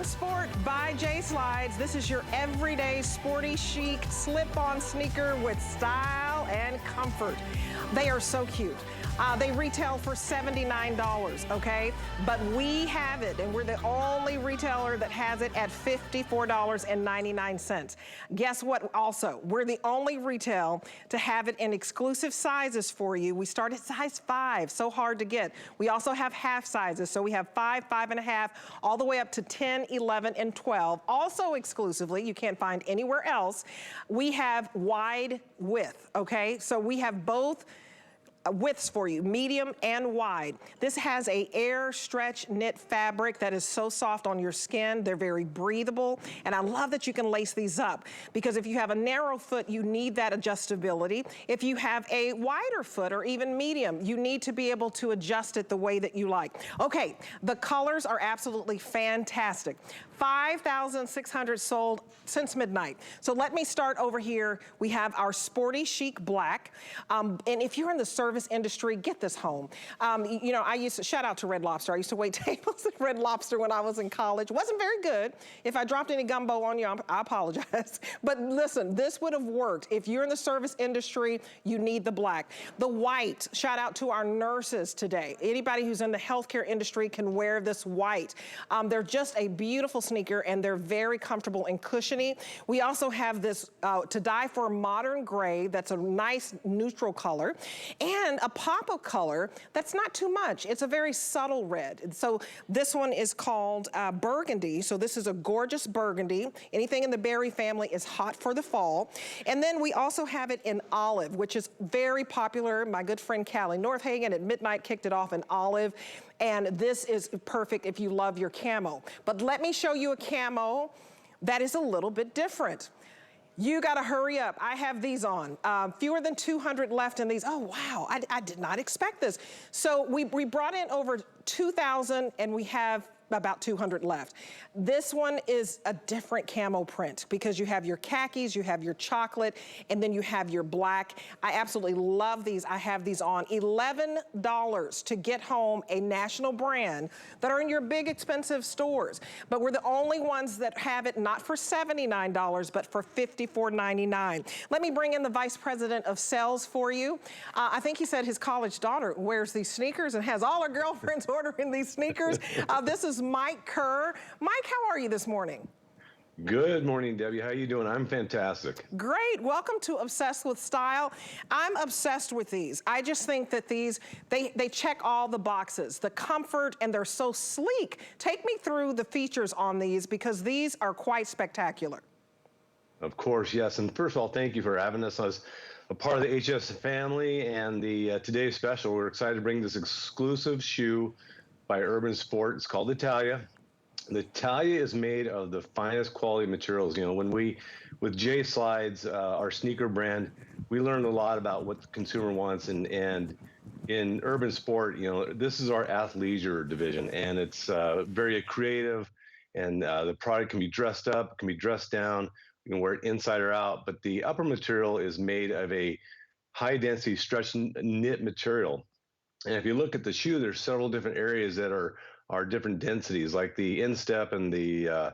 Sport by J Slides. This is your everyday sporty chic slip-on sneaker with style and comfort. They are so cute. They retail for $79, okay? But we have it, and we're the only retailer that has it at $54.99. Guess what also? We're the only retail to have it in exclusive sizes for you. We start at size 5, so hard to get. We also have half sizes, so we have 5, 5.5, all the way up to 10, 11, and 12. Also exclusively, you can't find anywhere else, we have wide width, okay? So we have both widths for you, medium and wide. This has a air stretch knit fabric that is so soft on your skin. They're very breathable, and I love that you can lace these up, because if you have a narrow foot, you need that adjustability. If you have a wider foot or even medium, you need to be able to adjust it the way that you like. Okay, the colors are absolutely fantastic. 5,600 sold since midnight. So let me start over here. We have our sporty chic black. And if you're in the service industry, get this home. You know, I used to, shout out to Red Lobster. I used to wait tables at Red Lobster when I was in college. Wasn't very good. If I dropped any gumbo on you, I apologize. But listen, this would have worked. If you're in the service industry, you need the black. The white, shout out to our nurses today. Anybody who's in the healthcare industry can wear this white. They're just a beautiful sneaker, and they're very comfortable and cushiony. We also have this to die for modern gray. That's a nice neutral color, and a pop of color that's not too much. It's a very subtle red. And so this one is called Burgundy. So this is a gorgeous burgundy. Anything in the berry family is hot for the fall. And then we also have it in olive, which is very popular. My good friend Callie Northagen at midnight kicked it off in olive. And this is perfect if you love your camo. But let me show you a camo that is a little bit different. You gotta hurry up. I have these on. Fewer than 200 left in these. Oh, wow, I did not expect this. So we brought in over 2,000, and we have about 200 left. This one is a different camo print, because you have your khakis, you have your chocolate, and then you have your black. I absolutely love these. I have these on. $11 to get home a national brand that are in your big expensive stores. But we're the only ones that have it not for $79, but for $54.99. Let me bring in the Vice President of Sales for you. I think he said his college daughter wears these sneakers and has all her girlfriends ordering these sneakers. This is Mike Kerr. Mike, how are you this morning? Good morning, Debbie. How you doing? I'm fantastic. Great. Welcome to Obsessed with Style. I'm obsessed with these. I just think that these, they check all the boxes. The comfort, and they're so sleek. Take me through the features on these, because these are quite spectacular. Of course, yes. And first of all, thank you for having us as a part of the HS family and the today's special. We're excited to bring this exclusive shoe by Urban Sport. It's called the Talia. The Talia is made of the finest quality materials. You know, when we, with J Slides, our sneaker brand, we learned a lot about what the consumer wants, and in Urban Sport, you know, this is our athleisure division, and it's very creative, and the product can be dressed up, can be dressed down, you can wear it inside or out, but the upper material is made of a high density stretch knit material. And if you look at the shoe, there's several different areas that are different densities, like the instep and the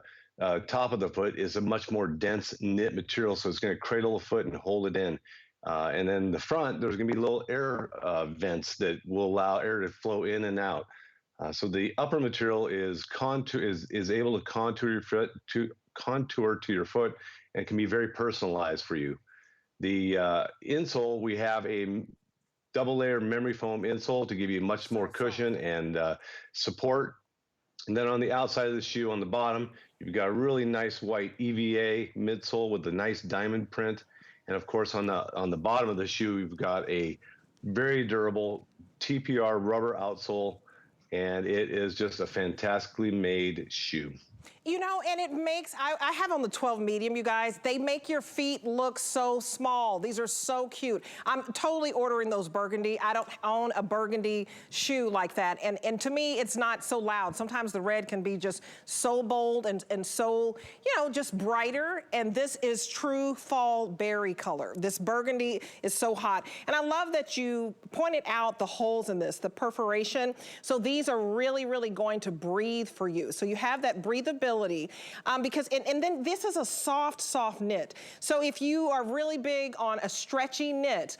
top of the foot is a much more dense knit material, so it's going to cradle the foot and hold it in. And then the front, there's going to be little air vents that will allow air to flow in and out. So the upper material is able to contour to your foot, and can be very personalized for you. The insole, we have a double layer memory foam insole to give you much more cushion and support. And then on the outside of the shoe, on the bottom, you've got a really nice white EVA midsole with a nice diamond print. And of course, on the bottom of the shoe, you've got a very durable TPR rubber outsole, and it is just a fantastically made shoe. You know, and it makes, I have on the 12 medium, you guys. They make your feet look so small. These are so cute. I'm totally ordering those burgundy. I don't own a burgundy shoe like that. And to me, it's not so loud. Sometimes the red can be just so bold and so, you know, just brighter. And this is true fall berry color. This burgundy is so hot. And I love that you pointed out the holes in this, the perforation. So these are really, really going to breathe for you. So you have that breathability breathability, because, and then this is a soft, soft knit. So if you are really big on a stretchy knit,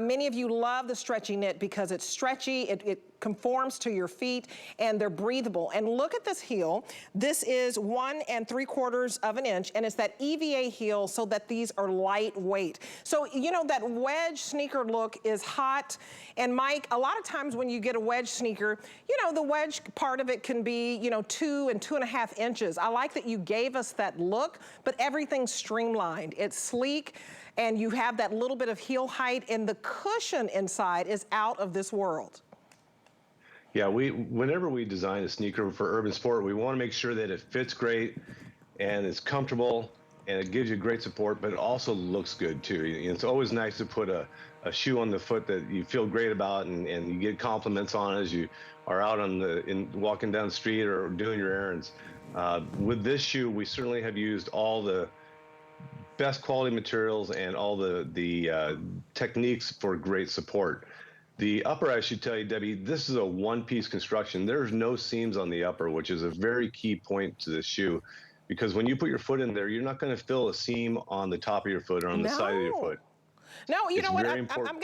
many of you love the stretchy knit because it's stretchy, it conforms to your feet, and they're breathable. And look at this heel. This is 1 3/4 of an inch, and it's that EVA heel so that these are lightweight. So, you know, that wedge sneaker look is hot. And Mike, a lot of times when you get a wedge sneaker, you know, the wedge part of it can be, you know, 2 and 2.5 inches. I like that you gave us that look, but everything's streamlined. It's sleek, and you have that little bit of heel height, and the cushion inside is out of this world. Yeah, whenever we design a sneaker for urban sport, we want to make sure that it fits great and it's comfortable and it gives you great support, but it also looks good too. It's always nice to put a shoe on the foot that you feel great about, and you get compliments on as you are out walking down the street or doing your errands. With this shoe, we certainly have used all the best quality materials and all the techniques for great support. The upper, I should tell you, Debbie, this is a one-piece construction. There's no seams on the upper, which is a very key point to this shoe, because when you put your foot in there, you're not going to feel a seam on the top of your foot or on the side of your foot. No, you know what? I'm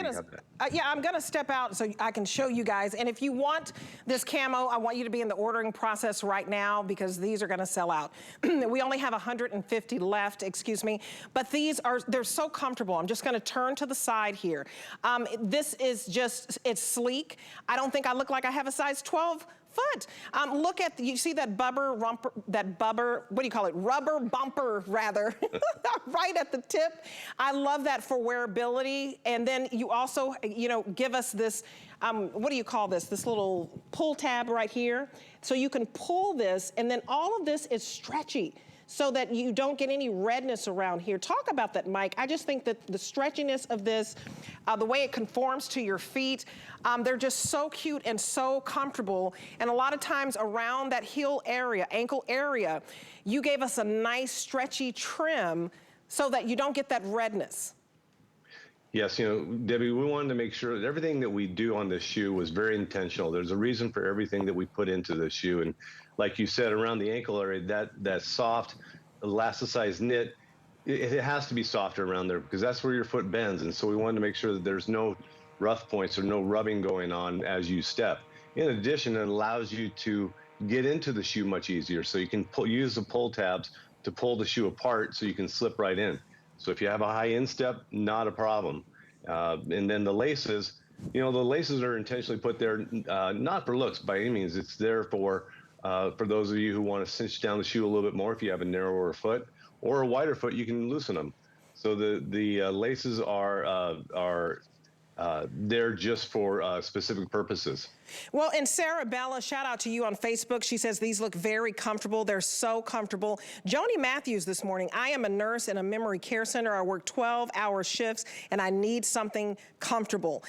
gonna step out so I can show you guys. And if you want this camo, I want you to be in the ordering process right now because these are gonna sell out. We only have 150 left, excuse me. But they're so comfortable. I'm just gonna turn to the side here. This is just, it's sleek. I don't think I look like I have a size 12 foot. Look at, you see that what do you call it? Rubber bumper, rather, right at the tip. I love that for wearability. And then you also, you know, give us this, what do you call this? This little pull tab right here. So you can pull this, and then all of this is stretchy, so that you don't get any redness around here. Talk about that, Mike. I just think that the stretchiness of this, the way it conforms to your feet, they're just so cute and so comfortable. And a lot of times around that heel area, ankle area, you gave us a nice stretchy trim so that you don't get that redness. Yes, you know, Debbie, we wanted to make sure that everything that we do on this shoe was very intentional. There's a reason for everything that we put into the shoe. And like you said, around the ankle area, that soft, elasticized knit, it has to be softer around there because that's where your foot bends. And so we wanted to make sure that there's no rough points or no rubbing going on as you step. In addition, it allows you to get into the shoe much easier. So you can use the pull tabs to pull the shoe apart so you can slip right in. So if you have a high instep, not a problem. And then the laces, you know, the laces are intentionally put there, not for looks by any means. It's there for those of you who want to cinch down the shoe a little bit more. If you have a narrower foot or a wider foot, you can loosen them. So the laces are there just for specific purposes. Well, and Sarah Bella, shout out to you on Facebook. She says these look very comfortable. They're so comfortable. Joni Matthews this morning, I am a nurse in a memory care center. I work 12-hour shifts, and I need something comfortable.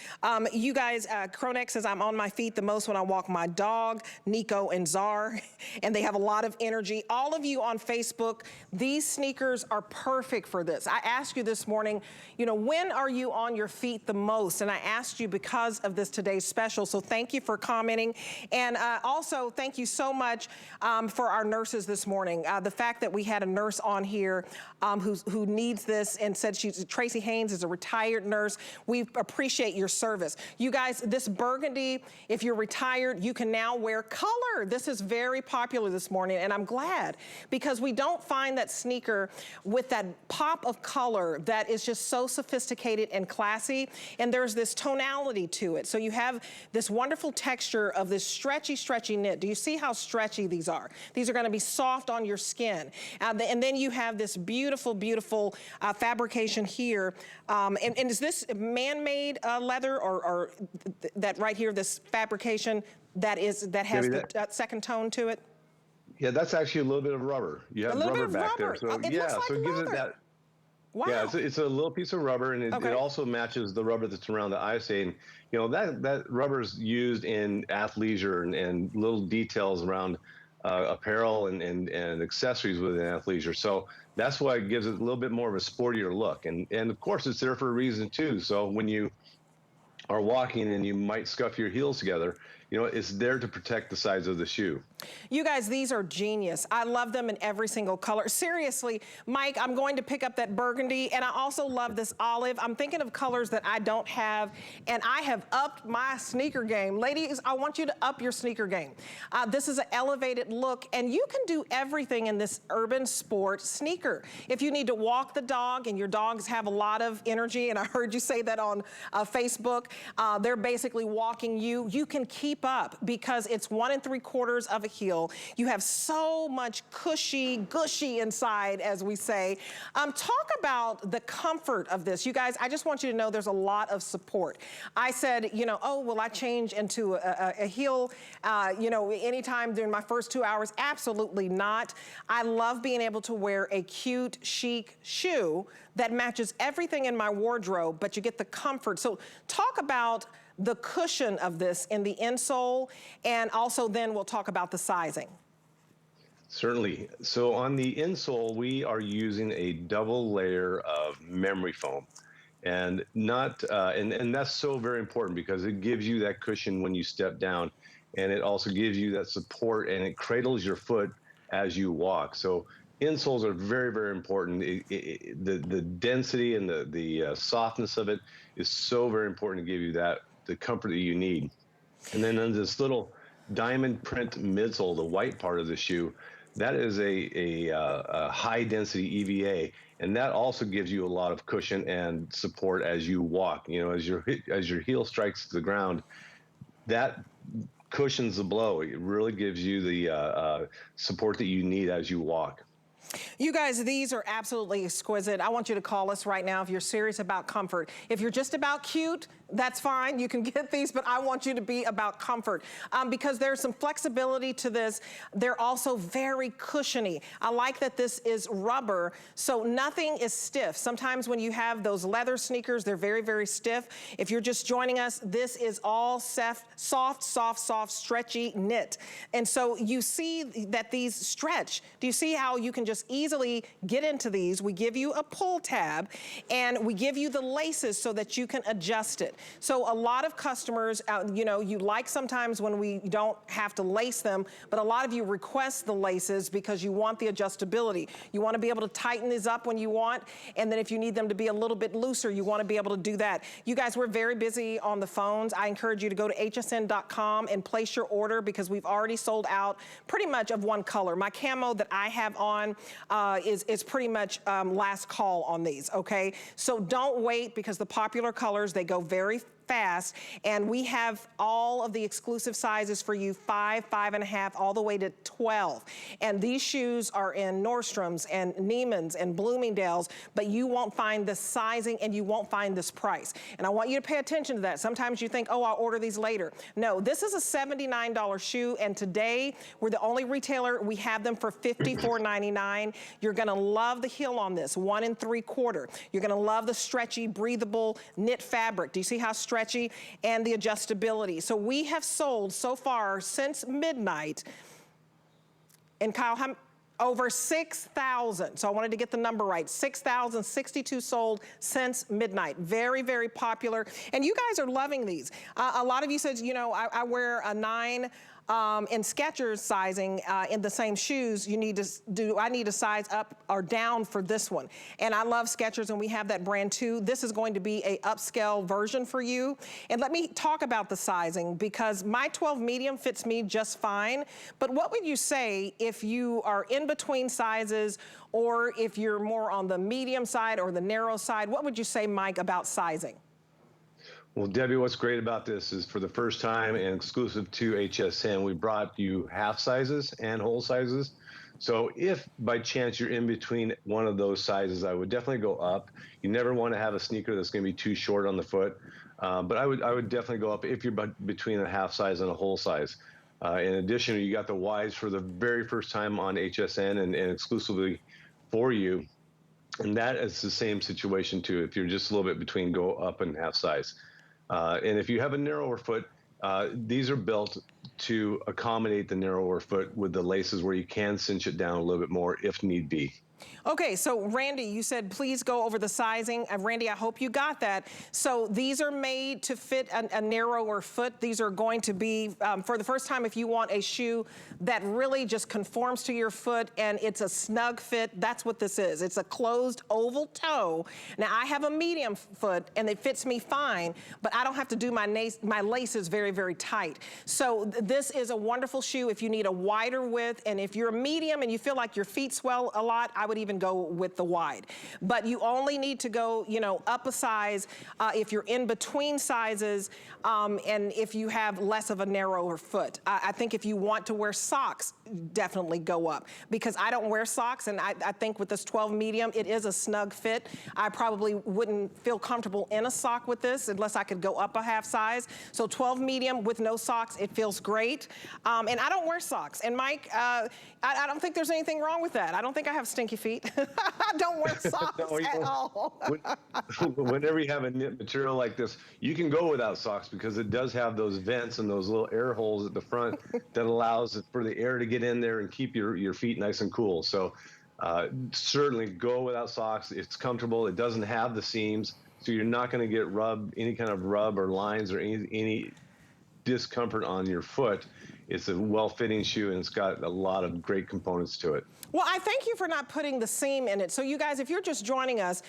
You guys, Cronex says I'm on my feet the most when I walk my dog, Nico and Czar, and they have a lot of energy. All of you on Facebook, these sneakers are perfect for this. I asked you this morning, you know, when are you on your feet the most? And I asked you because of this today's special, so thank you for commenting. And also, thank you so much for our nurses this morning. The fact that we had a nurse on here who needs this and said Tracy Haynes is a retired nurse. We appreciate your service. You guys, this burgundy, if you're retired, you can now wear color. This is very popular this morning, and I'm glad because we don't find that sneaker with that pop of color that is just so sophisticated and classy, and there's this tonality to it. So you have this wonderful texture of this stretchy knit. Do you see how stretchy these are? These are going to be soft on your skin. And then you have this beautiful fabrication here. And is this man-made leather or that right here, this fabrication that has the second tone to it? Yeah, that's actually a little bit of rubber. You have rubber back there. So yeah, so it gives it that. Wow. Yeah, it's a little piece of rubber, and it also matches the rubber that's around the ISA. And you know that rubber is used in athleisure and little details around apparel and accessories within athleisure. So that's why it gives it a little bit more of a sportier look. And of course, it's there for a reason too. So when you are walking and you might scuff your heels together, you know, it's there to protect the sides of the shoe. You guys, these are genius. I love them in every single color. Seriously, Mike, I'm going to pick up that burgundy, and I also love this olive. I'm thinking of colors that I don't have, and I have upped my sneaker game. Ladies, I want you to up your sneaker game. This is an elevated look, and you can do everything in this urban sport sneaker. If you need to walk the dog, and your dogs have a lot of energy, and I heard you say that on Facebook, they're basically walking you, you can keep up because it's 1 3/4 of a heel. You have so much cushy, gushy inside, as we say. Talk about the comfort of this. You guys, I just want you to know there's a lot of support. I said, you know, oh, will I change into a heel, you know, anytime during my first 2 hours? Absolutely not. I love being able to wear a cute, chic shoe that matches everything in my wardrobe, but you get the comfort. So talk about the cushion of this in the insole, and also then we'll talk about the sizing. Certainly. So on the insole, we are using a double layer of memory foam. And not and that's so very important because it gives you that cushion when you step down, and it also gives you that support, and it cradles your foot as you walk. So insoles are very, very important. The density and the softness of it is so very important to give you the comfort that you need. And then on this little diamond print midsole, the white part of the shoe, that is a high density EVA, and that also gives you a lot of cushion and support as you walk. You know, as your heel strikes the ground, that cushions the blow. It really gives you the support that you need as you walk. You guys, these are absolutely exquisite. I want you to call us right now if you're serious about comfort. If you're just about cute, that's fine. You can get these, but I want you to be about comfort because there's some flexibility to this. They're also very cushiony. I like that this is rubber, so nothing is stiff. Sometimes when you have those leather sneakers, they're very, very stiff. If you're just joining us, this is all soft, stretchy knit. And so you see that these stretch. Do you see how you can just easily get into these? We give you a pull tab, and we give you the laces so that you can adjust it. So a lot of customers, you know, you like sometimes when we don't have to lace them, but a lot of you request the laces because you want the adjustability. You want to be able to tighten these up when you want, and then if you need them to be a little bit looser, you want to be able to do that. You guys, we're very busy on the phones. I encourage you to go to hsn.com and place your order because we've already sold out pretty much of one color. My camo that I have on is pretty much last call on these, okay? So don't wait because the popular colors, they go very fast, and we have all of the exclusive sizes for you, 5, 5.5, all the way to 12. And these shoes are in Nordstrom's and Neiman's and Bloomingdale's, but you won't find this sizing and you won't find this price. And I want you to pay attention to that. Sometimes you think, oh, I'll order these later. No, this is a $79 shoe, and today we're the only retailer, we have them for $54.99. You're gonna love the heel on this, 1 3/4. You're gonna love the stretchy, breathable knit fabric. Do you see how stretchy? And the adjustability. So we have sold so far since midnight, and Kyle, over 6,000. So I wanted to get the number right. 6,062 sold since midnight. Very, very popular. And you guys are loving these. A lot of you said, you know, I wear a 9 in Skechers sizing in the same shoes. You need to I need to size up or down for this one. And I love Skechers, and we have that brand too. This is going to be a upscale version for you. And let me talk about the sizing because my 12 medium fits me just fine. But what would you say if you are in between sizes, or if you're more on the medium side or the narrow side? What would you say, Mike, about sizing? Well, Debbie, what's great about this is for the first time and exclusive to HSN, we brought you half sizes and whole sizes. So if by chance you're in between one of those sizes, I would definitely go up. You never want to have a sneaker that's going to be too short on the foot. But I would definitely go up if you're between a half size and a whole size. In addition, you got the Ys for the very first time on HSN and exclusively for you. And that is the same situation too. If you're just a little bit between, go up and half size. And if you have a narrower foot, these are built to accommodate the narrower foot with the laces where you can cinch it down a little bit more if need be. Okay, so Randy, you said please go over the sizing. Randy, I hope you got that. So these are made to fit a narrower foot. These are going to be, for the first time, if you want a shoe that really just conforms to your foot and it's a snug fit, that's what this is. It's a closed oval toe. Now, I have a medium foot and it fits me fine, but I don't have to do my laces very, very tight. So this is a wonderful shoe if you need a wider width, and if you're a medium and you feel like your feet swell a lot, I would even go with the wide. But you only need to go, you know, up a size if you're in between sizes, and if you have less of a narrower foot. I think if you want to wear socks, definitely go up, because I don't wear socks, and I think with this 12 medium, it is a snug fit. I probably wouldn't feel comfortable in a sock with this unless I could go up a half size. So 12 medium with no socks, it feels great. And I don't wear socks. And Mike, I don't think there's anything wrong with that. I don't think I have stinky feet. I don't wear socks No, at all. Whenever you have a knit material like this, you can go without socks because it does have those vents and those little air holes at the front that allows for the air to get in there and keep your feet nice and cool. So certainly go without socks. It's comfortable. It doesn't have the seams, so you're not going to get any kind of rub or lines or any discomfort on your foot. It's a well-fitting shoe, and it's got a lot of great components to it. Well, I thank you for not putting the seam in it. So you guys, if you're just joining us,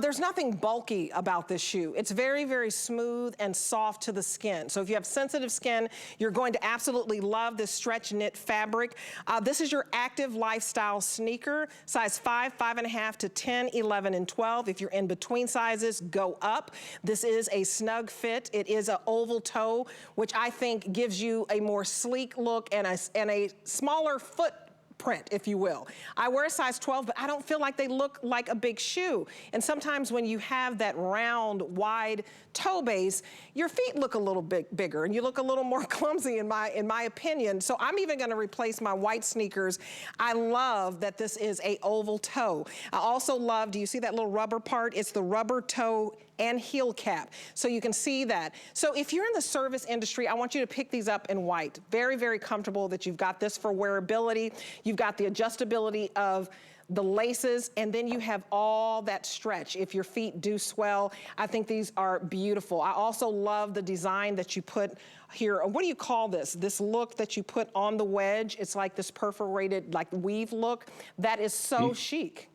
there's nothing bulky about this shoe. It's very, very smooth and soft to the skin. So if you have sensitive skin, you're going to absolutely love this stretch knit fabric. This is your active lifestyle sneaker, size 5, 5.5 to 10, 11, and 12. If you're in between sizes, go up. This is a snug fit. It is an oval toe, which I think gives you a more sleek look and a smaller foot print, if you will. I wear a size 12, but I don't feel like they look like a big shoe. And sometimes when you have that round, wide toe base, your feet look a little bit bigger and you look a little more clumsy in my opinion. So I'm even gonna replace my white sneakers. I love that this is a oval toe. I also love, do you see that little rubber part? It's the rubber toe and heel cap. So you can see that. So if you're in the service industry, I want you to pick these up in white. Very, very comfortable that you've got this for wearability. You've got the adjustability of the laces, and then you have all that stretch if your feet do swell. I think these are beautiful. I also love the design that you put here. What do you call this? This look that you put on the wedge. It's like this perforated, like weave look. That is so chic.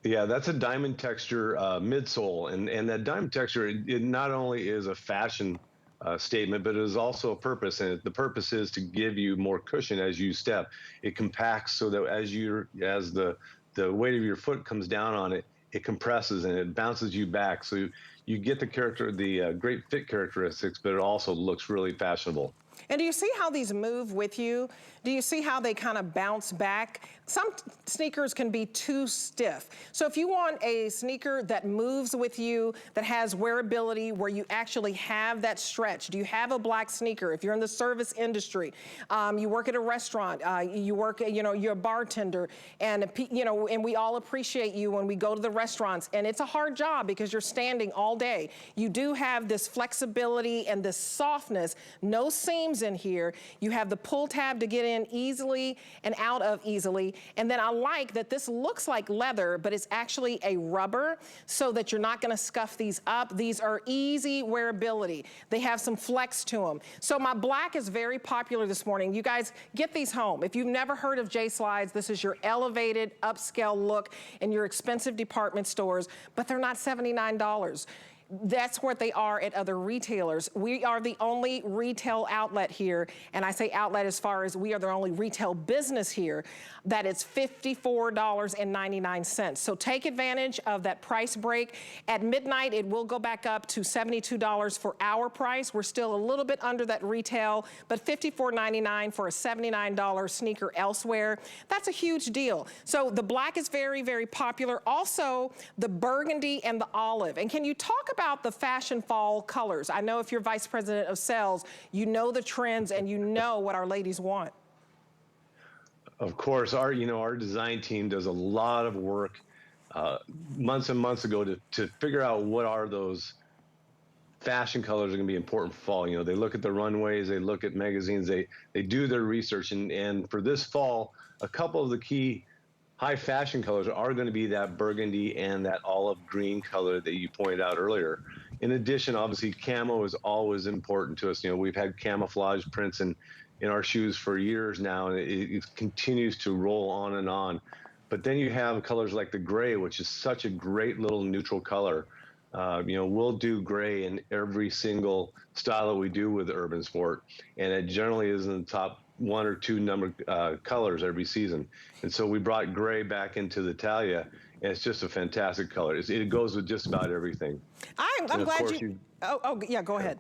Yeah, that's a diamond texture midsole, and that diamond texture, it not only is a fashion statement, but it is also a purpose, and the purpose is to give you more cushion as you step. It compacts so that as the weight of your foot comes down on it, it compresses and it bounces you back. So you get the great fit characteristics, but it also looks really fashionable. And do you see how these move with you? Do you see how they kind of bounce back? Some sneakers can be too stiff. So if you want a sneaker that moves with you, that has wearability, where you actually have that stretch. Do you have a black sneaker? If you're in the service industry, you work at a restaurant, you work, you're a bartender, and and we all appreciate you when we go to the restaurants, and it's a hard job because you're standing all day. You do have this flexibility and this softness, no seams in here. You have the pull tab to get in easily and out of easily. And then I like that this looks like leather, but it's actually a rubber so that you're not gonna scuff these up. These are easy wearability. They have some flex to them. So my black is very popular this morning. You guys get these home. If you've never heard of J Slides, this is your elevated upscale look in your expensive department stores, but they're not $79. That's what they are at other retailers. We are the only retail outlet here, and I say outlet as far as we are the only retail business here, that it's $54.99. So take advantage of that price break. At midnight, it will go back up to $72 for our price. We're still a little bit under that retail, but $54.99 for a $79 sneaker elsewhere. That's a huge deal. So the black is very, very popular. Also, the burgundy and the olive. And can you talk about the fashion fall colors? I know if you're vice president of sales, you know the trends and you know what our ladies want. Of course, our design team does a lot of work months and months ago to figure out what are those fashion colors are going to be important for fall. They look at the runways, they look at magazines, they do their research, and for this fall, a couple of the key high fashion colors are going to be that burgundy and that olive green color that you pointed out earlier. In addition, obviously, camo is always important to us. You know, we've had camouflage prints in our shoes for years now, and it continues to roll on and on. But then you have colors like the gray, which is such a great little neutral color. You know, we'll do gray in every single style that we do with Urban Sport, and it generally is in the top 1 or 2 number colors every season. And so we brought gray back into the Talia, and it's just a fantastic color. It goes with just about everything. I'm glad you. Oh, yeah, go ahead.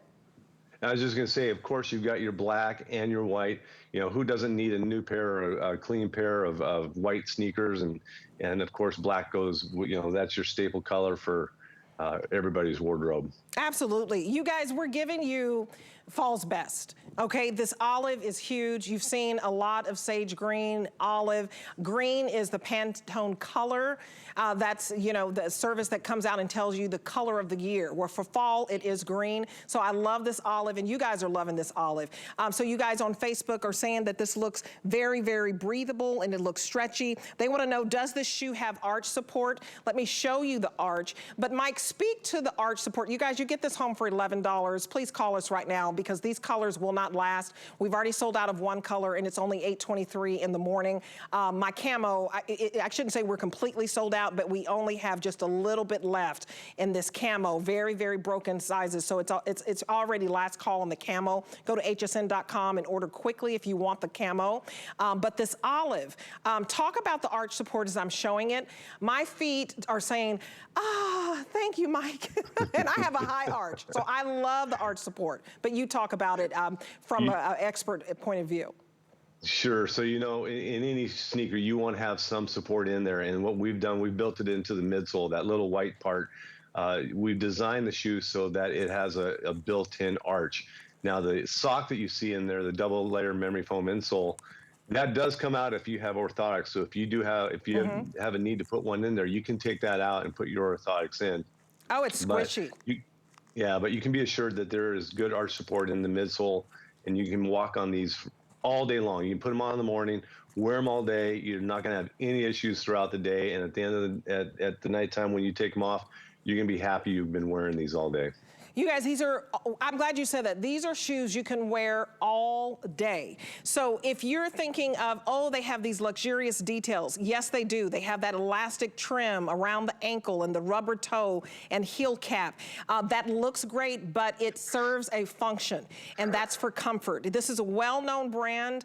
I was just going to say, of course, you've got your black and your white. You know, who doesn't need a new pair or a clean pair of white sneakers? And of course, black goes, you know, that's your staple color for everybody's wardrobe. Absolutely. You guys, we're giving you fall's best. Okay, this olive is huge. You've seen a lot of sage green, olive. Green is the Pantone color. That's, you know, the service that comes out and tells you the color of the year. Where for fall, it is green. So I love this olive, and you guys are loving this olive. So you guys on Facebook are saying that this looks very, very breathable and it looks stretchy. They want to know, does this shoe have arch support? Let me show you the arch. But Mike, speak to the arch support. You guys, you get this home for $11. Please call us right now because these colors will not last. We've already sold out of one color and it's only 8:23 in the morning. My camo, I shouldn't say we're completely sold out, but we only have just a little bit left in this camo. Very, very broken sizes. So it's already last call on the camo. Go to hsn.com and order quickly if you want the camo. But this olive, talk about the arch support as I'm showing it. My feet are saying, thank you, Mike. And I have a high arch. So I love the arch support. But you talk about it from an expert point of view. Sure. So, you know, in any sneaker, you want to have some support in there. And what we've done, we've built it into the midsole, that little white part. We've designed the shoe so that it has a built-in arch. Now, the sock that you see in there, the double layer memory foam insole, that does come out if you have orthotics. So if you do have, have a need to put one in there, you can take that out and put your orthotics in. Oh, it's squishy. But you can be assured that there is good arch support in the midsole, and you can walk on these all day long. You can put them on in the morning, wear them all day. You're not going to have any issues throughout the day. And at the end of at the nighttime when you take them off, you're going to be happy you've been wearing these all day. You guys, these are, I'm glad you said that. These are shoes you can wear all day. So if you're thinking of, oh, they have these luxurious details, yes, they do. They have that elastic trim around the ankle and the rubber toe and heel cap. That looks great, but it serves a function, and that's for comfort. This is a well-known brand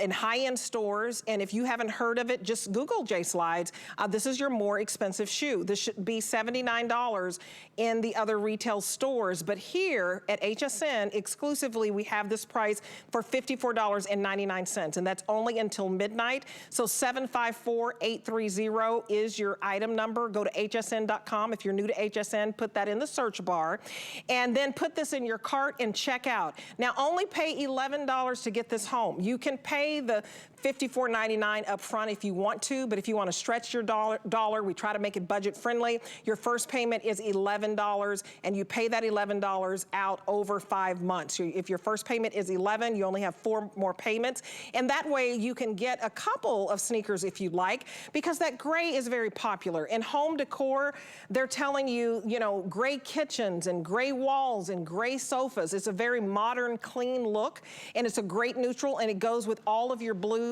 in high-end stores, and if you haven't heard of it, just Google J-Slides. This is your more expensive shoe. This should be $79 in the other retail stores. But here at HSN, exclusively, we have this price for $54.99, and that's only until midnight. So 754-830 is your item number. Go to hsn.com. If you're new to HSN, put that in the search bar, and then put this in your cart and check out. Now, only pay $11 to get this home. You can pay the $54.99 up front if you want to, but if you want to stretch your dollar, we try to make it budget friendly. Your first payment is $11, and you pay that $11 out over 5 months. If your first payment is $11, you only have 4 more payments, and that way you can get a couple of sneakers if you'd like, because that gray is very popular. In home decor, they're telling you, you know, gray kitchens and gray walls and gray sofas. It's a very modern, clean look, and it's a great neutral, and it goes with all of your blues.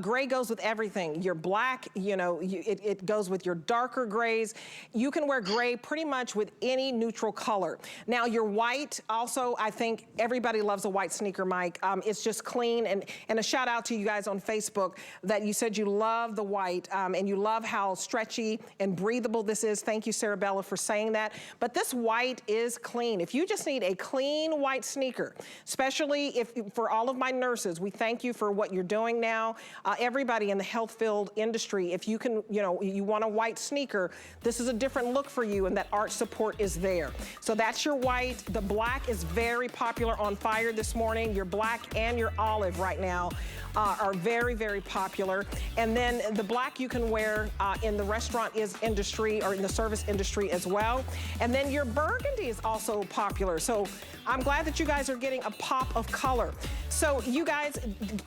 Gray goes with everything. Your black, you know, it goes with your darker grays. You can wear gray pretty much with any neutral color. Now, your white, also, I think everybody loves a white sneaker, Mike. It's just clean, and a shout out to you guys on Facebook that you said you love the white, and you love how stretchy and breathable this is. Thank you, Sarabella, for saying that. But this white is clean. If you just need a clean white sneaker, especially if for all of my nurses, we thank you for what you're doing now. Everybody in the health field industry, if you can, you know, you want a white sneaker, this is a different look for you, and that arch support is there. So that's your white. The black is very popular on fire this morning. Your black and your olive right now are very, very popular. And then the black you can wear in the restaurant industry or in the service industry as well. And then your burgundy is also popular. So I'm glad that you guys are getting a pop of color. So you guys,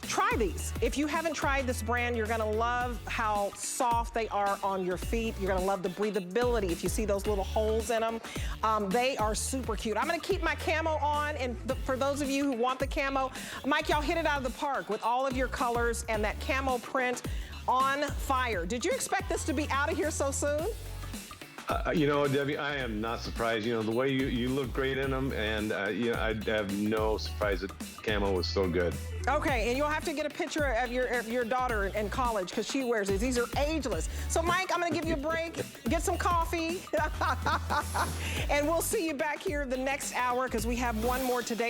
try these. If you haven't tried this brand, you're gonna love how soft they are on your feet. You're gonna love the breathability. If you see those little holes in them, they are super cute. I'm gonna keep my camo on, and for those of you who want the camo, Mike, y'all hit it out of the park with all of your colors and that camo print on fire. Did you expect this to be out of here so soon? You know, Debbie, I am not surprised. You know, the way you look great in them, and you know, I have no surprise that camo was so good. Okay, and you'll have to get a picture of your daughter in college because she wears these. These are ageless. So, Mike, I'm going to give you a break, get some coffee, and we'll see you back here the next hour because we have one more today.